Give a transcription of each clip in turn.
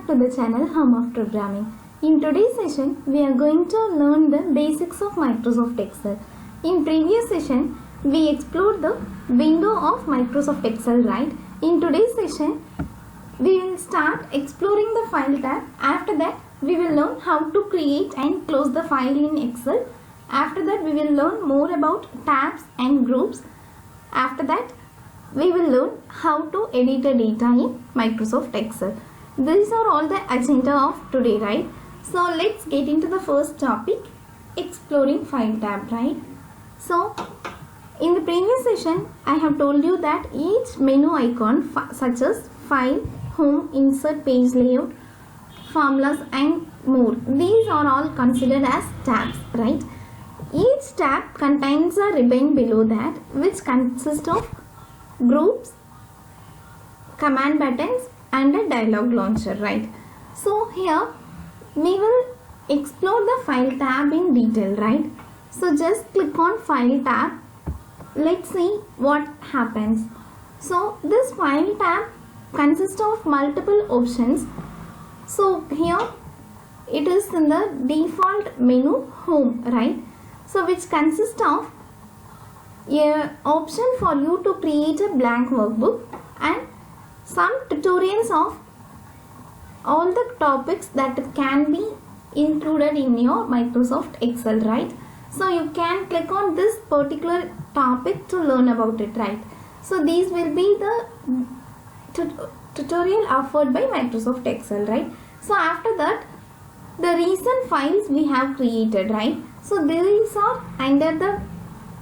back to the channel Hum of Programming. In today's session, we are going to learn the basics of Microsoft Excel. In previous session, we explored the window of Microsoft Excel, right? In today's session, we will start exploring the file tab. After that, we will learn how to create and close the file in Excel. After that, we will learn more about tabs and groups. After that, we will learn how to edit the data in Microsoft Excel. These are all the agenda of today, right? So let's get into the first topic, exploring file tab, right? So in the previous session, I have told you that each menu icon such as file, home, insert, page layout, formulas and more, these are all considered as tabs, right? Each tab contains a ribbon below that which consists of groups, command buttons and a dialog launcher, right? So here we will explore the file tab in detail, right? So just click on file tab. Let's see what happens. So this file tab consists of multiple options. So here it is in the default menu home, right? So which consists of a option for you to create a blank workbook and some tutorials of all the topics that can be included in your Microsoft Excel, right? So you can click on this particular topic to learn about it, right? So these will be the tutorial offered by Microsoft Excel, right? So after that, the recent files we have created, right? So these are under the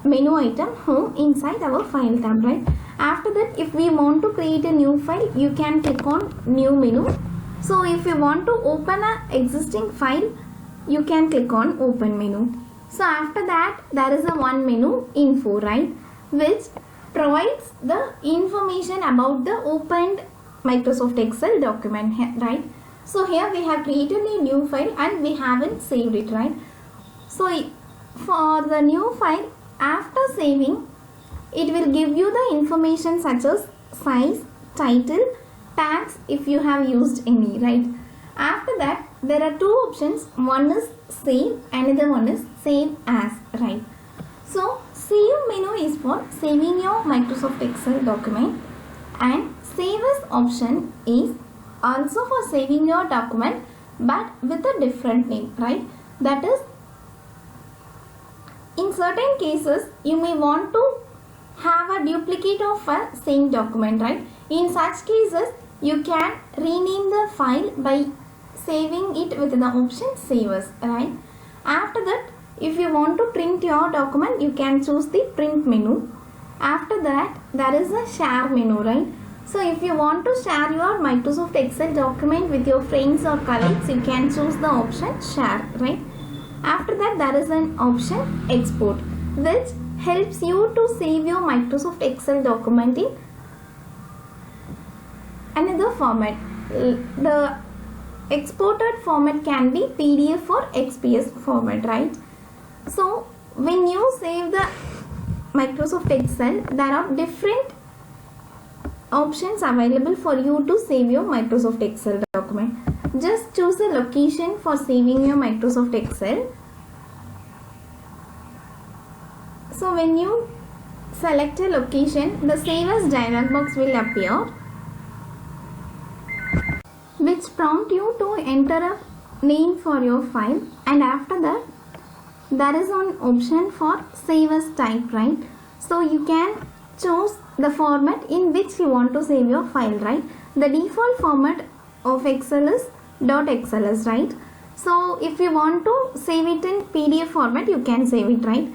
menu item home inside our file tab, right? After that, if we want to create a new file, you can click on new menu. So if you want to open an existing file, you can click on open menu. So after that, there is a one menu info, right, which provides the information about the opened Microsoft Excel document, right? So here we have created a new file and we haven't saved it, right? So for the new file, after saving, it will give you the information such as size, title, tags if you have used any, right? After that, there are two options. One is save, another one is save as, right? So save menu is for saving your Microsoft Excel document, and save as option is also for saving your document but with a different name, right? That is, in certain cases, you may want to have a duplicate of a same document, right? In such cases, you can rename the file by saving it with the option save as, right? After that, if you want to print your document, you can choose the print menu. After that, there is a share menu, right? So if you want to share your Microsoft Excel document with your friends or colleagues, you can choose the option share, right? After that, there is an option export, which helps you to save your Microsoft Excel document in another format. The exported format can be PDF or XPS format, right? So when you save the Microsoft Excel, there are different options available for you to save your Microsoft Excel document. Just choose a location for saving your Microsoft Excel. So when you select a location, the save as dialog box will appear, which prompt you to enter a name for your file, and after that there is an option for save as type, right? So you can choose the format in which you want to save your file, right? The default format of Excel is .xls, right? So if you want to save it in PDF format, you can save it, right?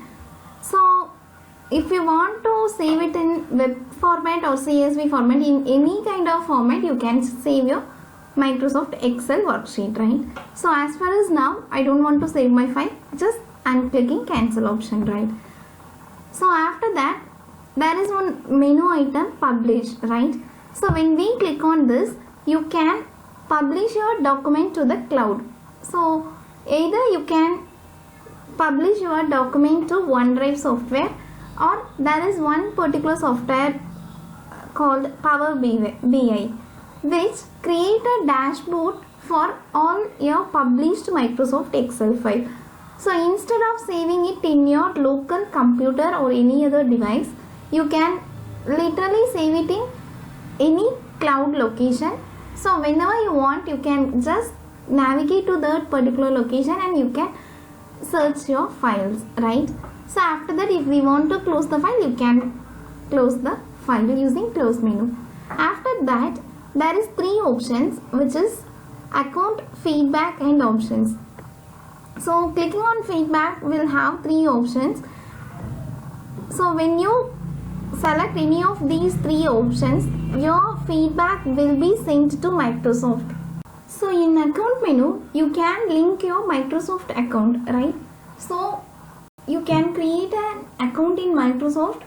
So if you want to save it in web format or CSV format, in any kind of format, you can save your Microsoft Excel worksheet, right? So as far as now, I don't want to save my file, just I'm clicking cancel option, right? So after that, there is one menu item publish, right? So when we click on this, you can publish your document to the cloud. So either you can publish your document to OneDrive software, or there is one particular software called Power BI, which create a dashboard for all your published Microsoft Excel file. So instead of saving it in your local computer or any other device, you can literally save it in any cloud location. So whenever you want, you can just navigate to that particular location and you can search your files, right? So after that, if we want to close the file, you can close the file using close menu. After that, there is 3 options, which is account, feedback and options. So clicking on feedback will have 3 options. So when you select any of these 3 options, your feedback will be sent to Microsoft. So in account menu, you can link your Microsoft account, right? So you can create an account in Microsoft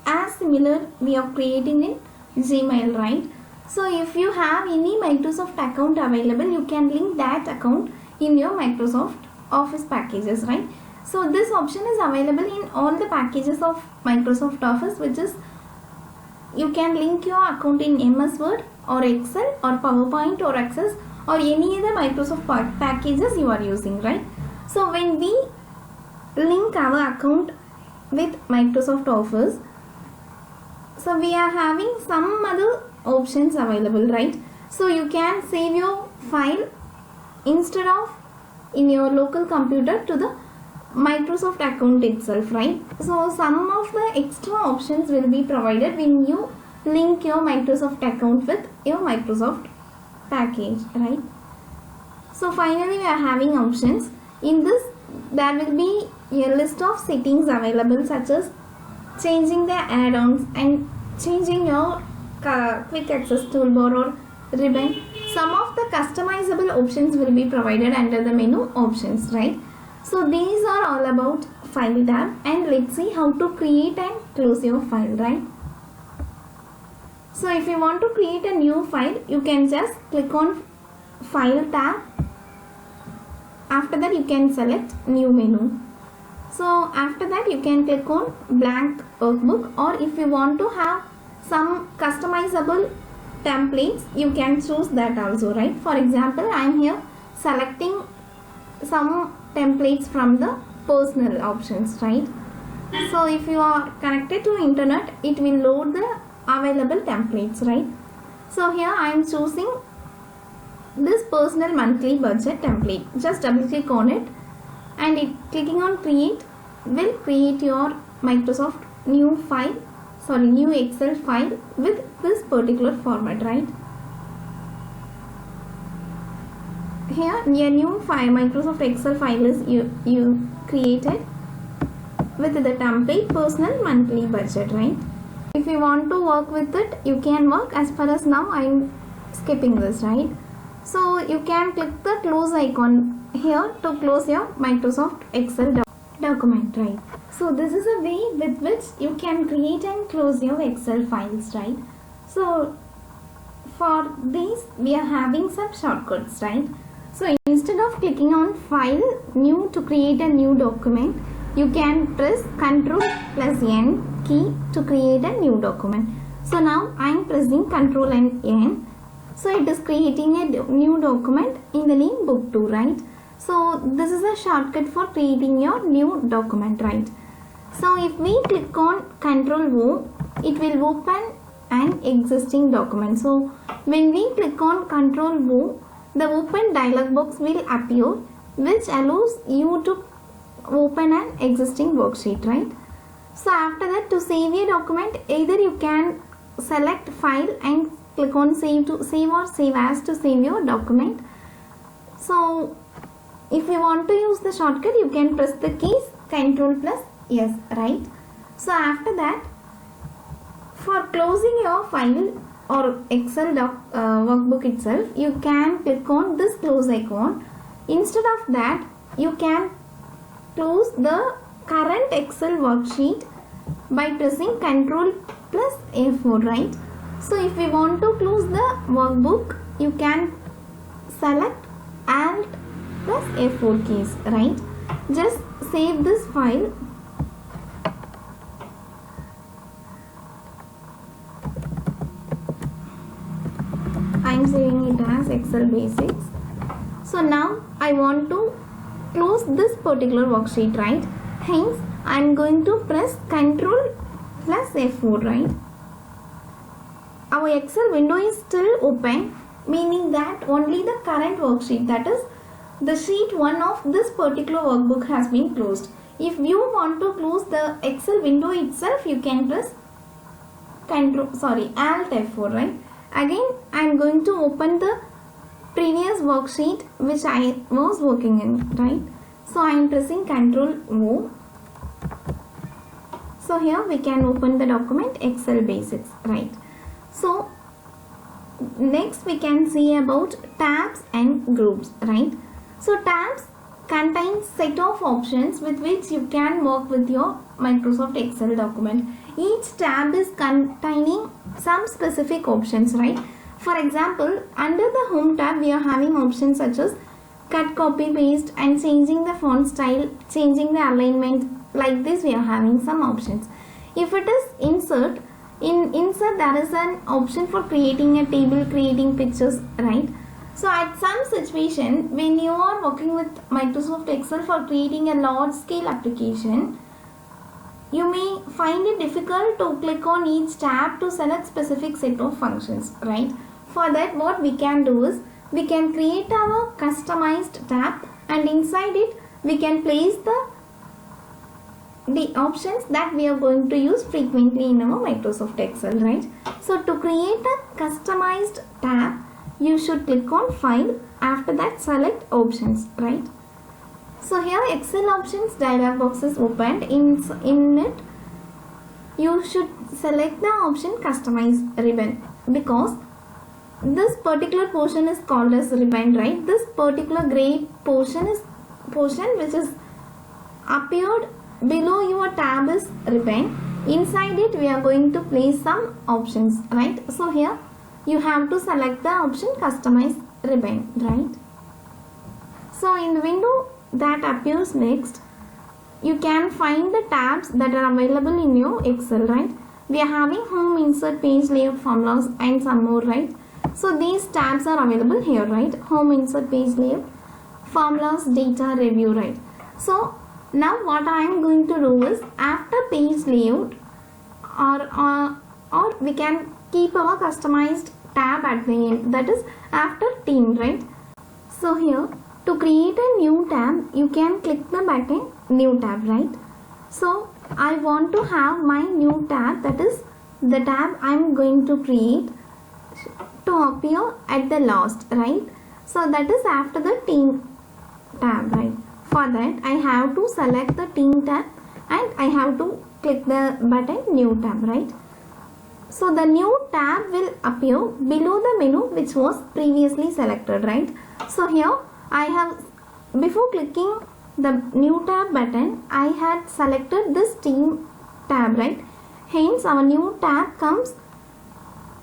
as similar we are creating in Gmail, right? So if you have any Microsoft account available, you can link that account in your Microsoft Office packages, right? So this option is available in all the packages of Microsoft Office, which is you can link your account in MS Word or Excel or PowerPoint or Access or any other Microsoft packages you are using, right? So when we link our account with Microsoft Office, so we are having some other options available, right? So you can save your file instead of in your local computer to the Microsoft account itself, right? So some of the extra options will be provided when you link your Microsoft account with your Microsoft package, right? So finally we are having options. In this, there will be a list of settings available, such as changing the add-ons and changing your quick access toolbar or ribbon. Some of the customizable options will be provided under the menu options, right? So these are all about file tab, and let's see how to create and close your file, right? So if you want to create a new file, you can just click on file tab. After that, you can select new menu. So after that, you can click on blank workbook, or if you want to have some customizable templates, you can choose that also, right? For example, I am here selecting some templates from the personal options, right? So if you are connected to internet, it will load the available templates, right? So here I am choosing this personal monthly budget template. Just double click on it, and clicking on create will create your Microsoft new Excel file with this particular format, right? Here a new file, Microsoft Excel file is you created with the template personal monthly budget, right? If you want to work with it, you can work. As far as now, I am skipping this, right? So you can click the close icon here to close your Microsoft Excel document, right? So this is a way with which you can create and close your Excel files, right? So for this, we are having some shortcuts, right? So instead of clicking on file new to create a new document, you can press Ctrl+N key to create a new document. So now I am pressing Ctrl and N. So it is creating a new document in the name book 2, right? So this is a shortcut for creating your new document, right? So if we click on Ctrl O, it will open an existing document. So when we click on Ctrl O, the open dialog box will appear, which allows you to open an existing worksheet, right? So after that, to save your document, either you can select file and click on save or save as to save your document. So if you want to use the shortcut, you can press the keys Ctrl+S, right? So after that, for closing your file or Excel workbook itself, you can click on this close icon. Instead of that, you can close the current Excel worksheet by pressing Ctrl+F4, right? So if we want to close the workbook, you can select Alt+F4 keys, right? Just save this file. I am saving it as Excel Basics. So now I want to close this particular worksheet, right? Hence I am going to press Ctrl plus F4, right? Our Excel window is still open, meaning that only the current worksheet, that is the sheet 1 of this particular workbook, has been closed. If you want to close the Excel window itself, you can press Alt F4, right? Again I am going to open the previous worksheet which I was working in, right? So I am pressing Ctrl O. So here we can open the document Excel Basics, right? So next we can see about tabs and groups, right? So tabs contain set of options with which you can work with your Microsoft Excel document. Each tab is containing some specific options, right? For example, under the Home tab we are having options such as cut, copy, paste and changing the font style, changing the alignment. Like this we are having some options. If it is insert, in insert there is an option for creating a table, creating pictures, right? So at some situation when you are working with Microsoft Excel for creating a large scale application, you may find it difficult to click on each tab to select specific set of functions, right? For that what we can do is we can create our customized tab and inside it we can place the options that we are going to use frequently in our Microsoft Excel, right? So to create a customized tab, you should click on File, after that select Options, right? So here Excel Options dialog box is opened. In it you should select the option Customize Ribbon, because this particular portion is called as ribbon, right? This particular gray portion is which is appeared below your tab is ribbon. Inside it we are going to place some options, right? So here you have to select the option Customize Ribbon, right? So in the window that appears next, you can find the tabs that are available in your Excel, right? We are having Home, Insert, Page Layout, Formulas and some more, right? So these tabs are available here, right? Home, Insert, Page Layout, Formulas, Data, Review, right? So now what I am going to do is after Page Layout or we can keep our customized tab at the end, that is after Team, right? So here to create a new tab you can click the button New Tab, right? So I want to have my new tab, that is the tab I am going to create, to appear at the last, right? So that is after the Team tab, right? For that I have to select the Team tab and I have to click the button New Tab, right? So the new tab will appear below the menu which was previously selected, right? So here I have, before clicking the New Tab button, I had selected this Team tab, right? Hence our new tab comes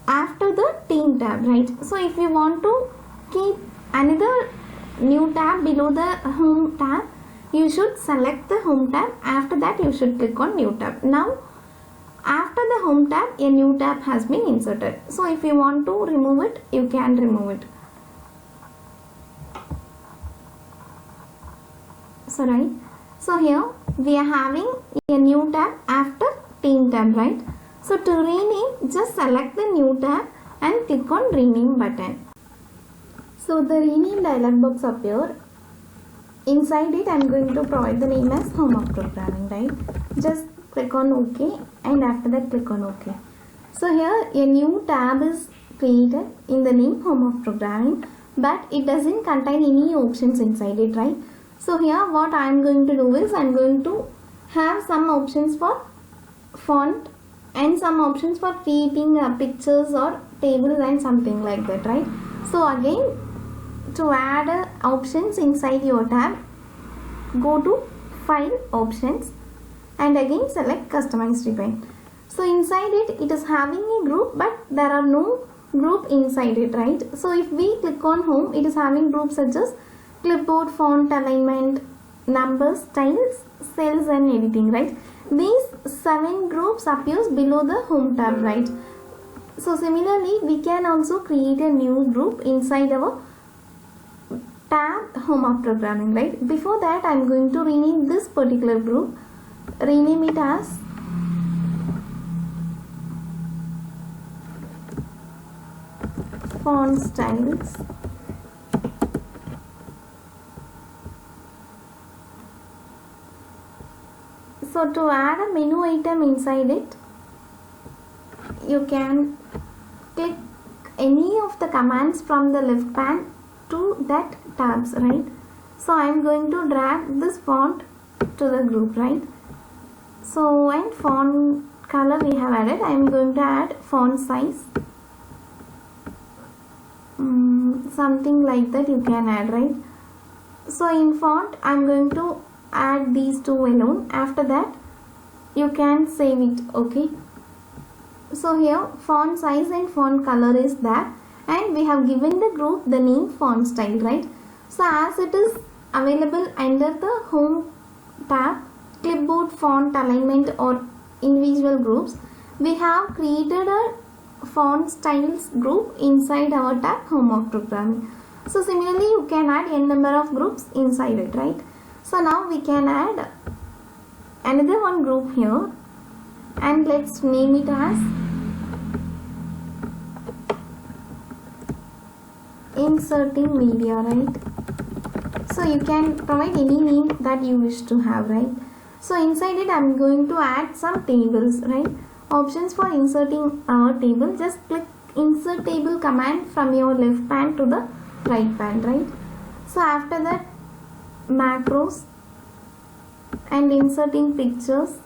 after the Team tab, right? So if you want to keep another new tab below the Home tab, you should select the Home tab. After that you should click on New Tab. Now after the Home tab a new tab has been inserted. So if you want to remove it, you can remove it. So right, so here we are having a new tab after Team tab, right? So to rename, just select the new tab and click on Rename button. So the rename dialog box appear. Inside it I am going to provide the name as Home of Programming, right? Just click on OK and after that click on OK. So here a new tab is created in the name Home of Programming, but it doesn't contain any options inside it, right? So here what I am going to do is I am going to have some options for font and some options for creating pictures or tables and something like that, right? So again, to add options inside your tab, go to File, Options and again select Customize Ribbon. So inside it, it is having a group but there are no group inside it, right? So if we click on Home, it is having groups such as clipboard, font, alignment, numbers, styles, cells and editing, right? These 7 groups appears below the Home tab, right? So similarly we can also create a new group inside our tab home of programming, right? Before that I'm going to rename this particular group, rename it as font styles. So to add a menu item inside it, you can click any of the commands from the left pane to that tabs, right? So I am going to drag this font to the group, right? So and font color we have added. I am going to add font size, something like that you can add, right? So in font I am going to add these two alone. After that you can save it. Okay, so here font size and font color is there, and we have given the group the name font style, right? So as it is available under the home tab, clipboard, font alignment or individual groups, we have created a font styles group inside our tab home of programming. So similarly you can add n number of groups inside it, right? So now we can add another one group here, and let's name it as inserting media, right? So you can provide any name that you wish to have, right? So inside it I'm going to add some tables, right? Options for inserting our table, just click insert table command from your left pane to the right pane, right? So after that macros and inserting pictures,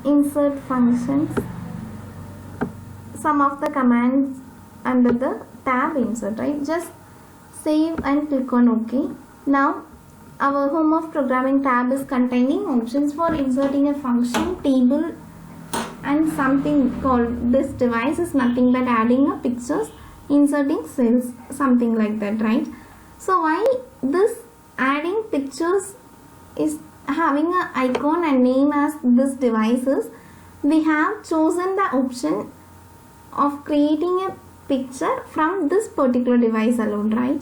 insert functions, some of the commands under the tab insert, right? Just save and click on OK. Now our home of programming tab is containing options for inserting a function, table, and something called this device is nothing but adding a pictures, inserting cells, something like that, right? So why this adding pictures is having an icon and name as this device is, we have chosen the option of creating a picture from this particular device alone, right?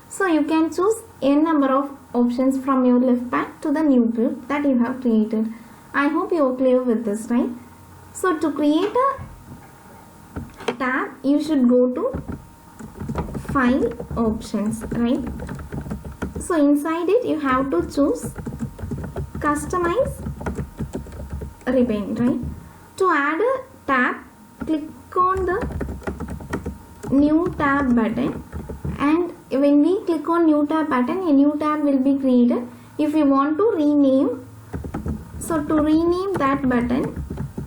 So you can choose n number of options from your left pane to the new group that you have created. I hope you are clear with this, right? So to create a tab, you should go to File Options, right? So inside it you have to choose Customize Ribbon, right? To add a tab, click on the New Tab button, and when we click on New Tab button, a new tab will be created. If you want to rename, so to rename that button,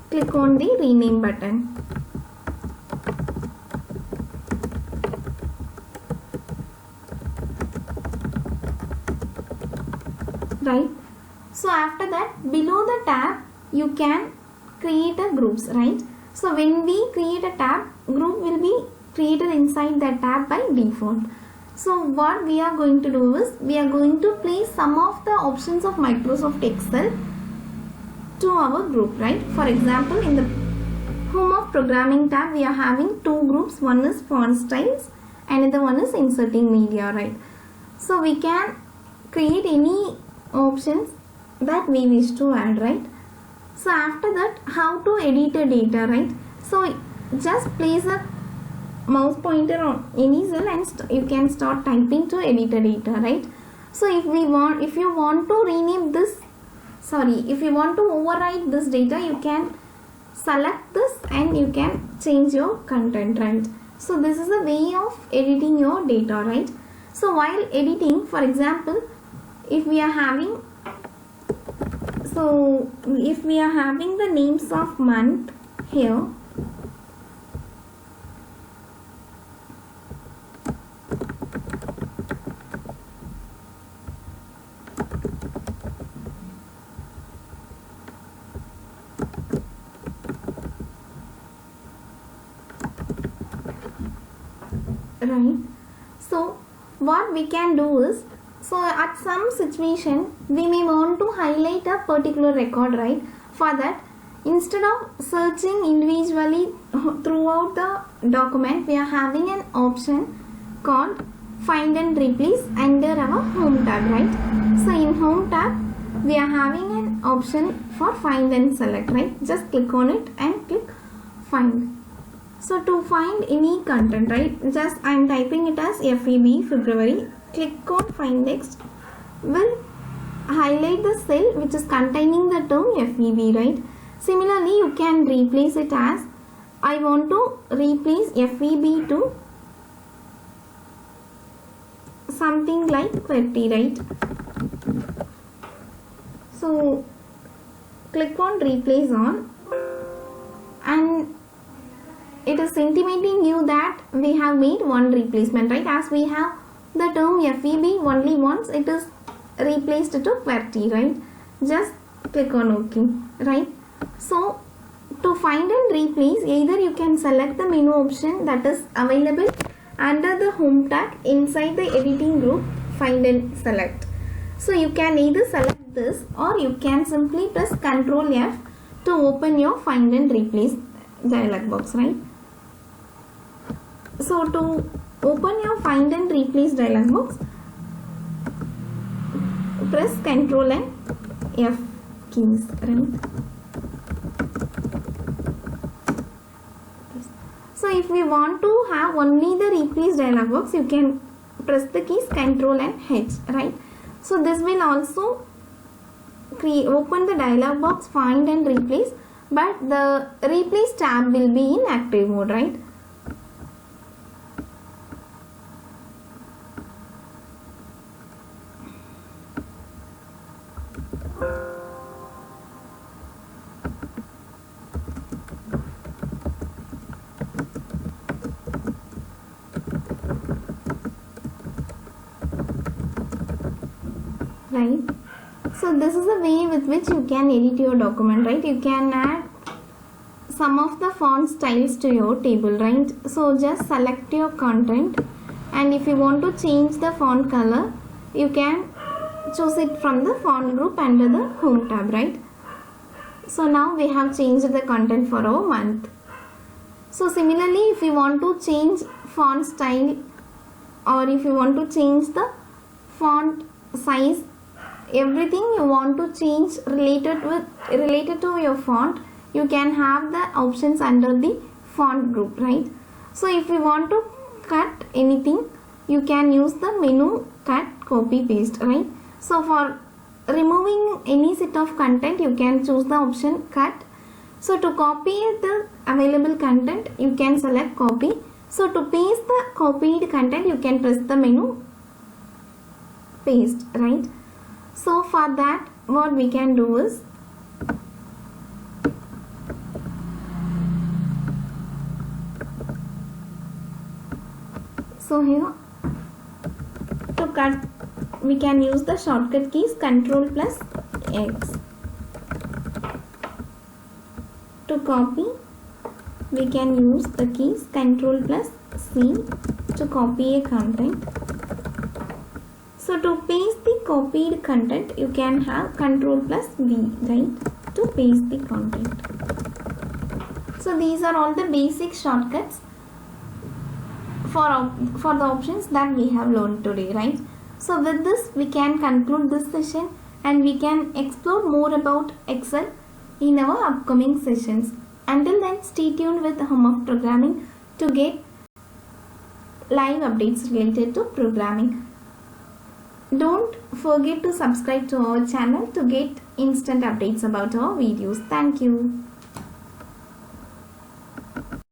click on the Rename button. Right? So after that, below the tab, you can create a groups, right? So when we create a tab, group will be created inside that tab by default. So what we are going to do is, we are going to place some of the options of Microsoft Excel to our group, right? For example, in the home of programming tab, we are having two groups. One is font styles, another one is inserting media, right? So we can create any options that we wish to add, right? So after that, how to edit a data, right? So just place a mouse pointer on any cell and you can start typing to edit a data, right? So if you want to rename this, if you want to overwrite this data, you can select this and you can change your content, right? So this is a way of editing your data, right? So while editing, for example, if we are having the names of month here, right? So what we can do is, so at some situation we may want to highlight a particular record, right? For that, instead of searching individually throughout the document, we are having an option called find and replace under our home tab, right? So in home tab we are having an option for find and select, right? Just click on it and click find. So to find any content, right, just I am typing it as FEB February. Click on find next. Will highlight the cell which is containing the term FEB, right? Similarly, you can replace it as I want to replace FEB to something like QWERTY, right? So click on replace on, and it is intimating you that we have made one replacement, right? As we have the term FEB only once, it is replaced to QWERTY, right? Just click on OK, right? So to find and replace, either you can select the menu option that is available under the home tag inside the editing group find and select. So you can either select this, or you can simply press Ctrl F to open your find and replace dialog box, right? So to open your find and replace dialog box, press Ctrl and F keys, right? So if we want to have only the replace dialog box, you can press the keys Ctrl and H, right? So this will also open the dialog box find and replace, but the replace tab will be in active mode, right? Right. So this is the way with which you can edit your document, right? You can add some of the font styles to your table, right? So just select your content, and if you want to change the font color, you can choose it from the font group under the home tab, right? So now we have changed the content for our month. So similarly, if you want to change font style, or if you want to change the font size, everything you want to change related to your font, you can have the options under the font group, right? So if you want to cut anything, you can use the menu cut, copy, paste, right? So for removing any set of content, you can choose the option cut. So to copy the available content, you can select copy. So to paste the copied content, you can press the menu paste, right? So for that, what we can do is, so here to cut, we can use the shortcut keys Ctrl plus X. To copy, we can use the keys Ctrl plus C to copy a content. So to paste the copied content, you can have Ctrl plus V, right, to paste the content. So these are all the basic shortcuts for the options that we have learned today, right? So with this, we can conclude this session, and we can explore more about Excel in our upcoming sessions. Until then, stay tuned with Home of Programming to get live updates related to programming. Don't forget to subscribe to our channel to get instant updates about our videos. Thank you.